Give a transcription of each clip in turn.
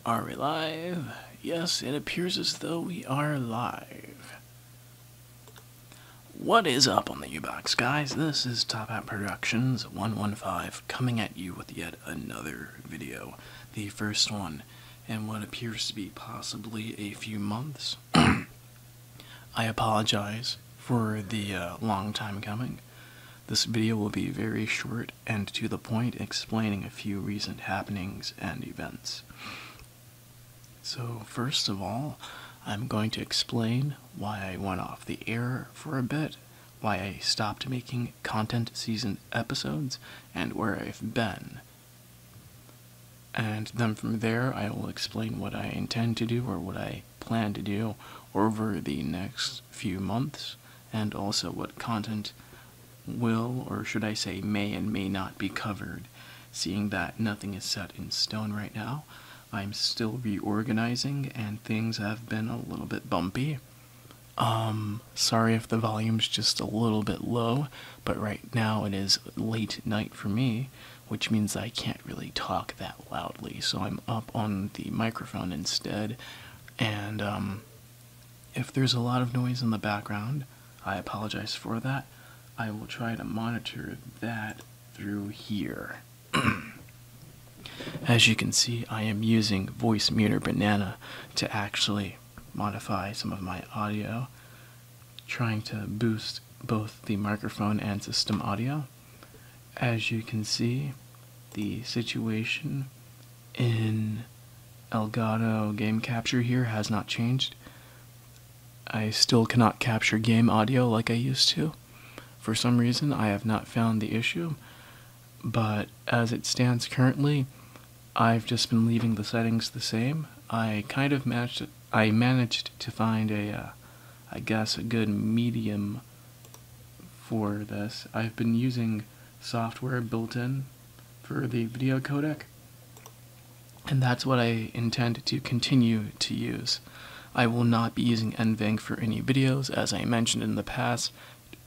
Are we live? Yes, it appears as though we are live. What is up on the U-Box, guys? This is Top Hat Productions 115 coming at you with yet another video. The first one in what appears to be possibly a few months. I apologize for the long time coming. This video will be very short and to the point, explaining a few recent happenings and events. So first of all, I'm going to explain why I went off the air for a bit, why I stopped making content season episodes, and where I've been. And then from there, I will explain what I intend to do or what I plan to do over the next few months, and also what content will, or should I say may and may not be covered, seeing that nothing is set in stone right now. I'm still reorganizing and things have been a little bit bumpy. Sorry if the volume's just a little bit low, but right now it is late night for me, which means I can't really talk that loudly, so I'm up on the microphone instead, and if there's a lot of noise in the background, I apologize for that. I will try to monitor that through here. As you can see, I am using Voice Meter Banana to actually modify some of my audio, trying to boost both the microphone and system audio. As you can see, the situation in Elgato Game Capture here has not changed. I still cannot capture game audio like I used to. For some reason, I have not found the issue, but as it stands currently, I've just been leaving the settings the same. I managed to find I guess a good medium for this. I've been using software built in for the video codec, and that's what I intend to continue to use. I will not be using NVENC for any videos, as I mentioned in the past.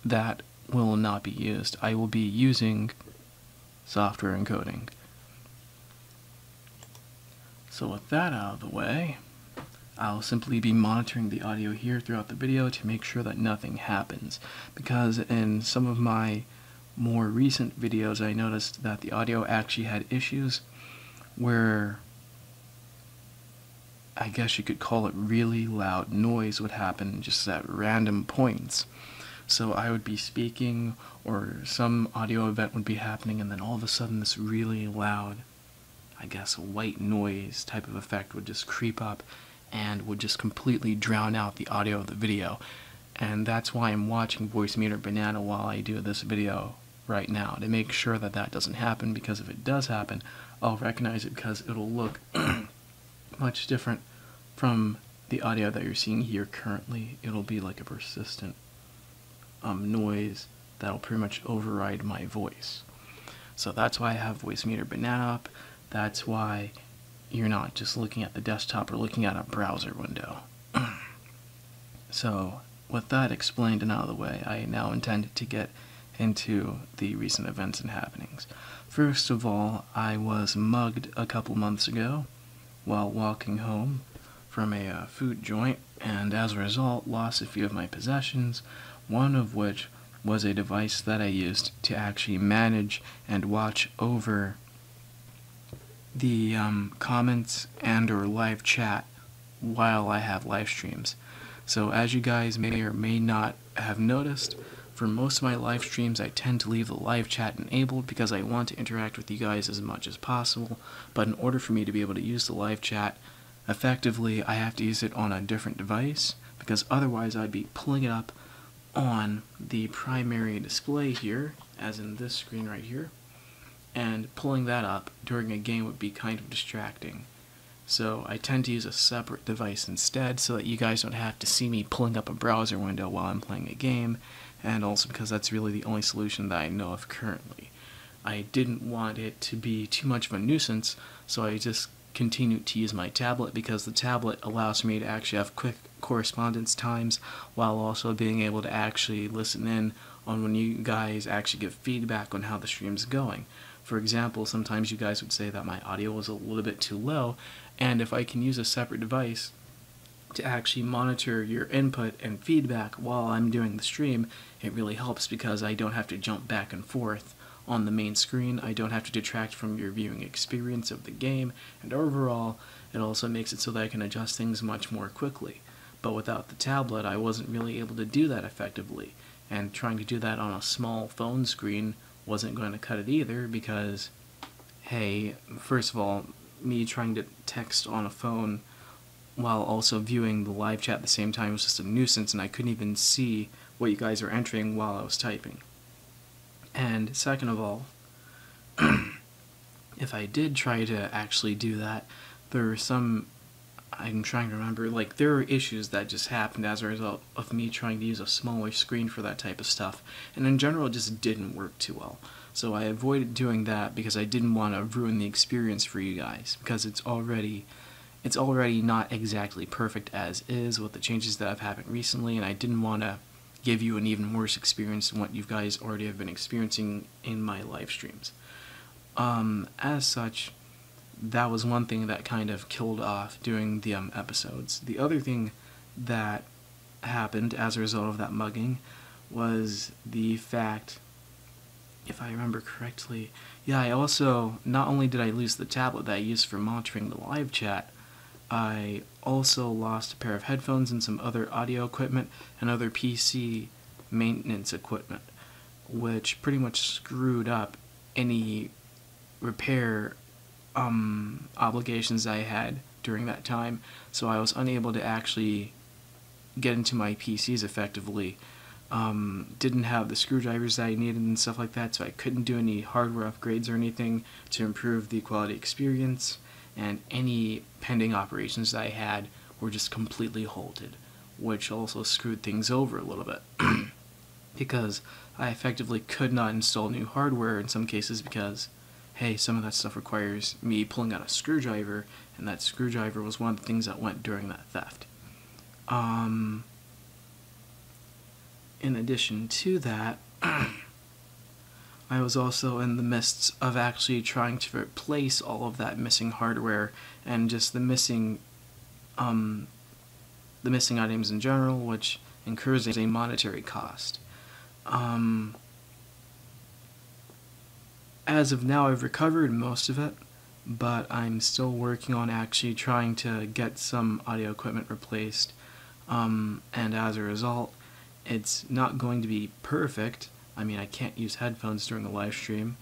That will not be used. I will be using software encoding. So with that out of the way, I'll simply be monitoring the audio here throughout the video to make sure that nothing happens, because in some of my more recent videos I noticed that the audio actually had issues where I guess you could call it really loud noise would happen just at random points. So I would be speaking or some audio event would be happening, and then all of a sudden this really loud, I guess, white noise type of effect would just creep up and would just completely drown out the audio of the video. And that's why I'm watching Voice Meter Banana while I do this video right now, to make sure that that doesn't happen, because if it does happen, I'll recognize it because it'll look much different from the audio that you're seeing here currently. It'll be like a persistent noise that'll pretty much override my voice. So that's why I have Voice Meter Banana up. That's why you're not just looking at the desktop or looking at a browser window. So with that explained and out of the way, I now intend to get into the recent events and happenings. First of all, I was mugged a couple months ago while walking home from a food joint, and as a result lost a few of my possessions, one of which was a device that I used to actually manage and watch over the comments and or live chat while I have live streams. So as you guys may or may not have noticed, for most of my live streams I tend to leave the live chat enabled because I want to interact with you guys as much as possible, but in order for me to be able to use the live chat effectively, I have to use it on a different device, because otherwise I'd be pulling it up on the primary display here, as in this screen right here, and pulling that up during a game would be kind of distracting. So I tend to use a separate device instead, so that you guys don't have to see me pulling up a browser window while I'm playing a game, and also because that's really the only solution that I know of currently. I didn't want it to be too much of a nuisance, so I just continued to use my tablet, because the tablet allows me to actually have quick correspondence times while also being able to actually listen in on when you guys actually give feedback on how the stream's going. For example, sometimes you guys would say that my audio was a little bit too low, and if I can use a separate device to actually monitor your input and feedback while I'm doing the stream, it really helps because I don't have to jump back and forth on the main screen. I don't have to detract from your viewing experience of the game, and overall, it also makes it so that I can adjust things much more quickly. But without the tablet, I wasn't really able to do that effectively, and trying to do that on a small phone screen wasn't going to cut it either because, hey, first of all, me trying to text on a phone while also viewing the live chat at the same time was just a nuisance, and I couldn't even see what you guys are entering while I was typing. And second of all, if I did try to actually do that, there were some, I'm trying to remember, like, there were issues that just happened as a result of me trying to use a smaller screen for that type of stuff, and in general it just didn't work too well. So I avoided doing that because I didn't want to ruin the experience for you guys, because it's already not exactly perfect as is with the changes that have happened recently, and I didn't want to give you an even worse experience than what you guys already have been experiencing in my live streams. As such, that was one thing that kind of killed off during the episodes. The other thing that happened as a result of that mugging was the fact, if I remember correctly, yeah, I also, not only did I lose the tablet that I used for monitoring the live chat, I also lost a pair of headphones and some other audio equipment and other PC maintenance equipment, which pretty much screwed up any repair obligations I had during that time, so I was unable to actually get into my PCs effectively. Didn't have the screwdrivers that I needed and stuff like that, so I couldn't do any hardware upgrades or anything to improve the quality experience, and any pending operations that I had were just completely halted, which also screwed things over a little bit. Because I effectively could not install new hardware in some cases because, hey, some of that stuff requires me pulling out a screwdriver, and that screwdriver was one of the things that went during that theft. In addition to that, I was also in the midst of actually trying to replace all of that missing hardware and just the missing items in general, which incurs a monetary cost. As of now, I've recovered most of it, but I'm still working on actually trying to get some audio equipment replaced, and as a result, it's not going to be perfect. I mean, I can't use headphones during the live stream.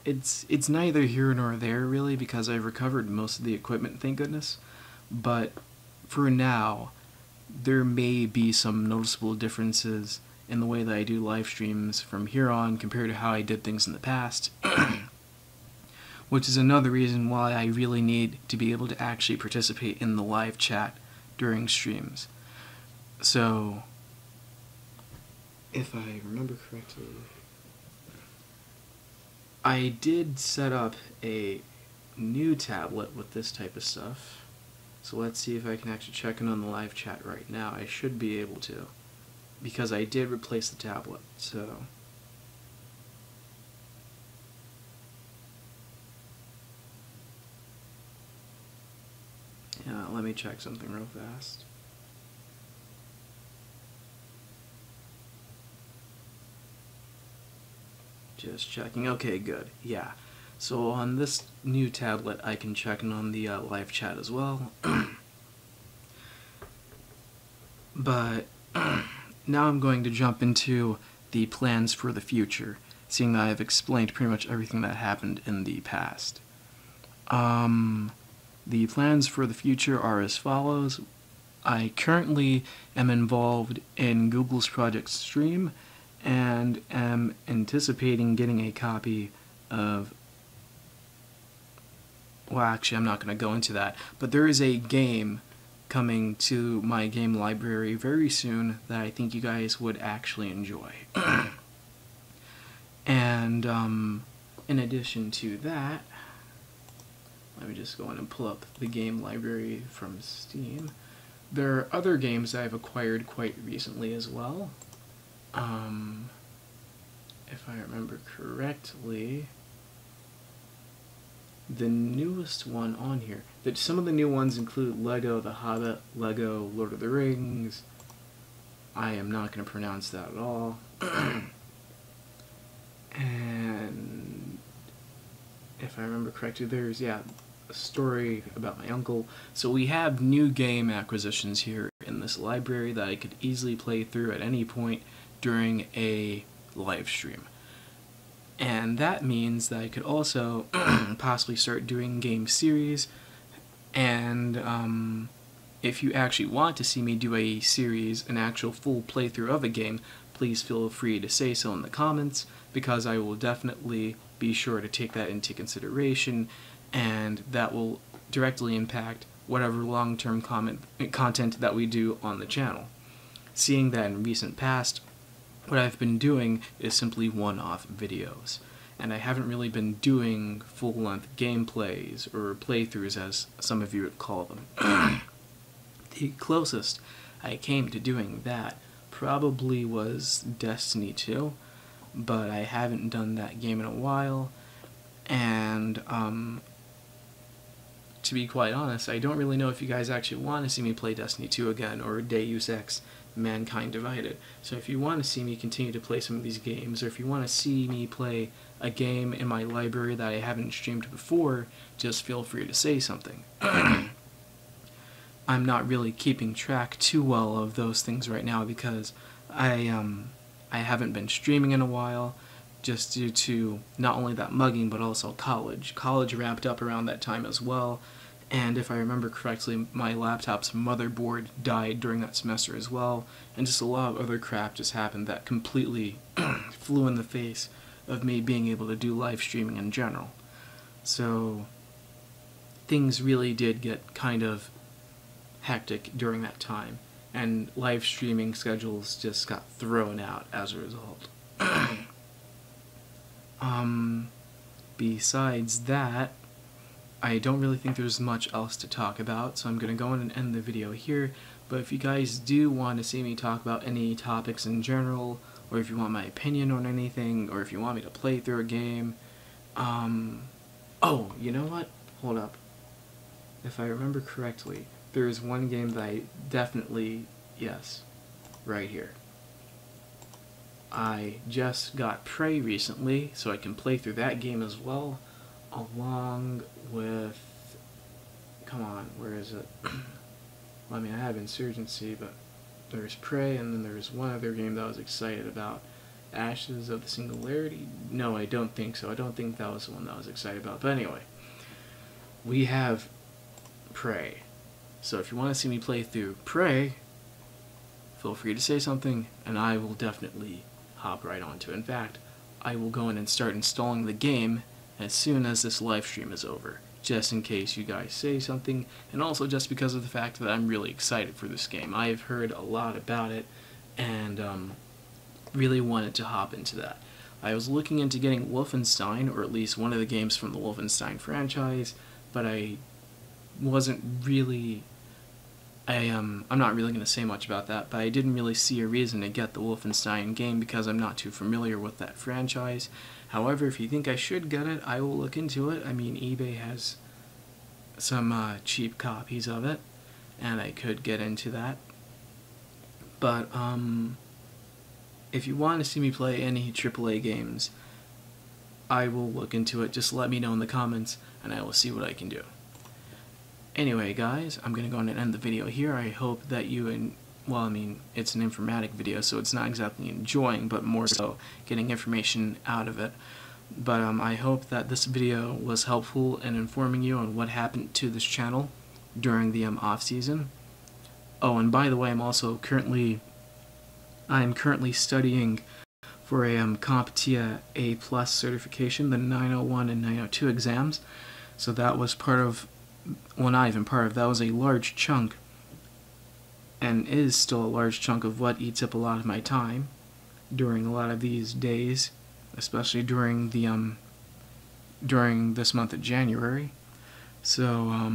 It's neither here nor there, really, because I've recovered most of the equipment, thank goodness. But for now, there may be some noticeable differences in the way that I do live streams from here on compared to how I did things in the past. Which is another reason why I really need to be able to actually participate in the live chat during streams. So, if I remember correctly, I did set up a new tablet with this type of stuff. So let's see if I can actually check in on the live chat right now. I should be able to, because I did replace the tablet. So yeah, let me check something real fast. Just checking. Okay, good. Yeah. So on this new tablet, I can check in on the live chat as well. But now I'm going to jump into the plans for the future, seeing that I've explained pretty much everything that happened in the past. The plans for the future are as follows. I currently am involved in Google's Project Stream, and am anticipating getting a copy of, well, actually I'm not going to go into that, but there is a game coming to my game library very soon that I think you guys would actually enjoy. And in addition to that, let me just go in and pull up the game library from Steam. There are other games that I've acquired quite recently as well. if I remember correctly, the newest one on here. That some of the new ones include Lego The Hobbit, Lego Lord of the Rings. I am not going to pronounce that at all. And if I remember correctly, there's, yeah, a story about my uncle. So we have new game acquisitions here in this library that I could easily play through at any point during a live stream. And that means that I could also possibly start doing game series. And if you actually want to see me do a series, an actual full playthrough of a game, please feel free to say so in the comments, because I will definitely be sure to take that into consideration, and that will directly impact whatever long-term content that we do on the channel. Seeing that in recent past, what I've been doing is simply one-off videos, and I haven't really been doing full-length gameplays or playthroughs, as some of you would call them. The closest I came to doing that probably was Destiny 2, but I haven't done that game in a while, and to be quite honest, I don't really know if you guys actually want to see me play Destiny 2 again, or Deus Ex Mankind Divided. So if you want to see me continue to play some of these games, or if you want to see me play a game in my library that I haven't streamed before, just feel free to say something. I'm not really keeping track too well of those things right now, because I haven't been streaming in a while, just due to not only that mugging, but also college. College wrapped up around that time as well, and if I remember correctly, my laptop's motherboard died during that semester as well, and just a lot of other crap just happened that completely flew in the face of me being able to do live streaming in general. So things really did get kind of hectic during that time, and live streaming schedules just got thrown out as a result. Besides that, I don't really think there's much else to talk about, so I'm going to go in and end the video here. But if you guys do want to see me talk about any topics in general, or if you want my opinion on anything, or if you want me to play through a game, oh, you know what? Hold up. If I remember correctly, there is one game that I definitely, yes, right here. I just got Prey recently, so I can play through that game as well, along with, come on, where is it? Well, I mean, I have Insurgency, but there's Prey, and then there's one other game that I was excited about. Ashes of the Singularity? No, I don't think so. I don't think that was the one that I was excited about. But anyway, we have Prey. So if you want to see me play through Prey, feel free to say something, and I will definitely hop right onto it. In fact, I will go in and start installing the game as soon as this live stream is over, just in case you guys say something, and also just because of the fact that I'm really excited for this game. I have heard a lot about it, and really wanted to hop into that. I was looking into getting Wolfenstein, or at least one of the games from the Wolfenstein franchise, but I wasn't really, I'm not really going to say much about that, but I didn't really see a reason to get the Wolfenstein game because I'm not too familiar with that franchise. However, if you think I should get it, I will look into it. I mean, eBay has some cheap copies of it, and I could get into that. But, if you want to see me play any AAA games, I will look into it. Just let me know in the comments, and I will see what I can do. Anyway, guys, I'm going to go on and end the video here. I hope that you, well, I mean, it's an informatic video, so it's not exactly enjoying, but more so getting information out of it. But I hope that this video was helpful in informing you on what happened to this channel during the off-season. Oh, and by the way, I'm currently studying for a CompTIA A+ certification, the 901 and 902 exams. So that was part of, well, not even part of, that was a large chunk, and is still a large chunk of what eats up a lot of my time during a lot of these days, especially during the during this month of January. So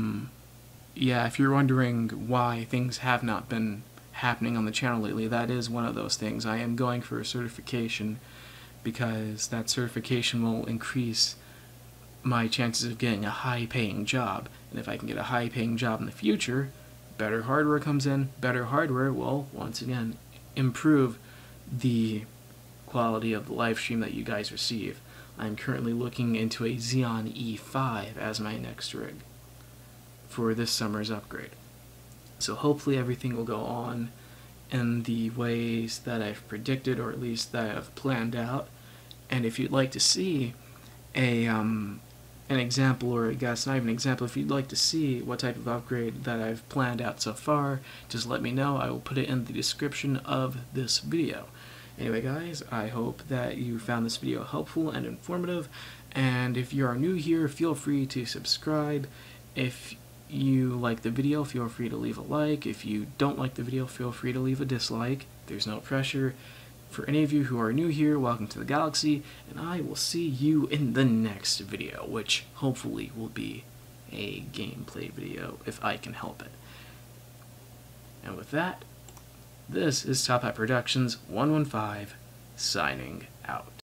yeah, if you're wondering why things have not been happening on the channel lately, that is one of those things. I am going for a certification, because that certification will increase my chances of getting a high-paying job. And if I can get a high-paying job in the future, better hardware comes in. Better hardware will, once again, improve the quality of the live stream that you guys receive. I'm currently looking into a Xeon E5 as my next rig for this summer's upgrade. So hopefully everything will go on in the ways that I've predicted, or at least that I've planned out. And if you'd like to see an example, or I guess not even an example, if you'd like to see what type of upgrade that I've planned out so far, just let me know. I will put it in the description of this video. Anyway guys, I hope that you found this video helpful and informative, and if you are new here, feel free to subscribe. If you like the video, feel free to leave a like. If you don't like the video, feel free to leave a dislike. There's no pressure. For any of you who are new here, welcome to the galaxy, and I will see you in the next video, which hopefully will be a gameplay video, if I can help it. And with that, this is Top Hat Productions 115, signing out.